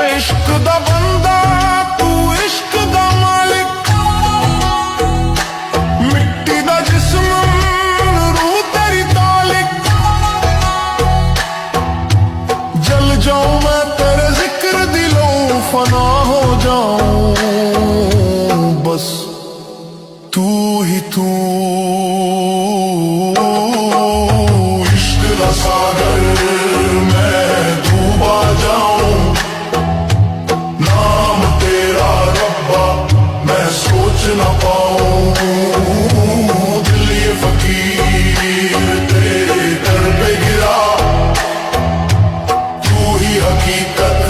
इश्क दा बंदा तू इश्क दा मालिक, मिट्टी दा जिस्म रूह तेरी तालिक। जल जाऊं मैं तेरे जिक्र दिलों, फना हो जाऊं बस तू ही तू। इश्क दा सागर मैं डूबा जाऊं, नाम तेरा रब्बा मैं सोच ना पाऊं। दिल ये फकीर तेरे दर पे गिरा, तू ही हकीकत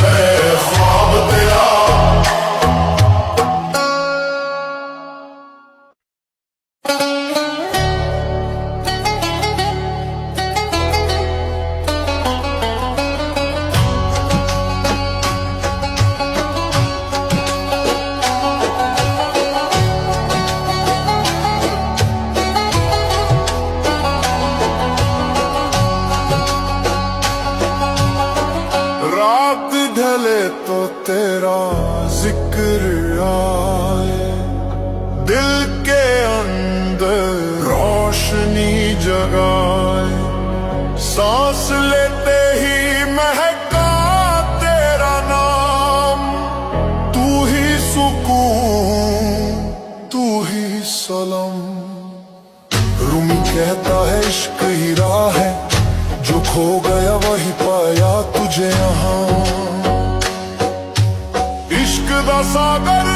मैं ख्वाब तेरा। रात ढले तो तेरा जिक्र आए, दिल के अंदर रोशनी जगाए। सांस लेते ही महका तेरा नाम, तू ही सुकून तू ही सलाम। रूमी कहता है इश्क ही राह है, जो खो गया वही पाया तुझे यहाँ। इश्क दा सागर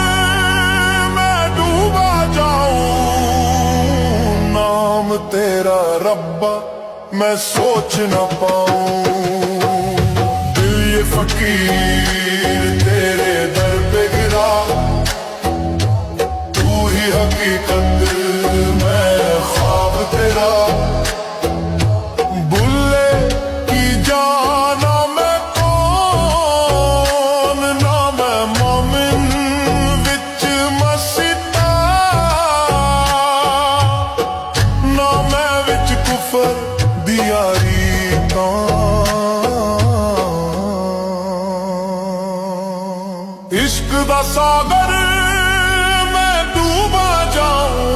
मैं डूबा जाऊं, नाम तेरा रब्बा मैं सोच न पाऊं। दिल ये फकीर तेरे दर पे गिरा, तू ही हकीकत मैं ख्वाब तेरा। इश्क दा सागर मैं डूबा जाऊं,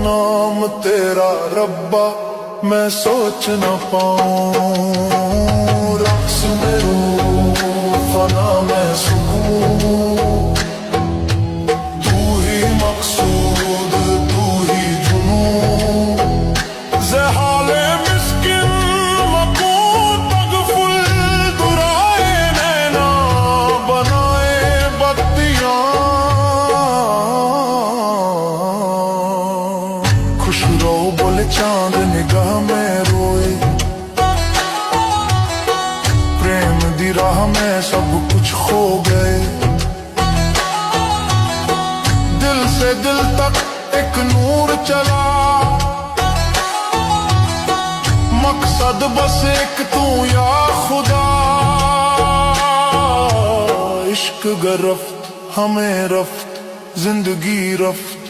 नाम तेरा रब्बा मैं सोच न पाऊं। रक्स में रूह फना में सुकून, तू ही मकसूद तू ही जुनून। ज़हाले मिस्किन मकूत तगफुल दुराए नैना, बनाए बत्तियां खुश रहो बोले चांद निगाह में रोए। प्रेम दी राह में सब कुछ खो गए, दिल से दिल तक एक नूर चला। मकसद बस एक तू या खुदा। इश्क गरफ्त हमें रफ्त जिंदगी रफ्त,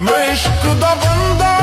मैं इश्क दा बंदा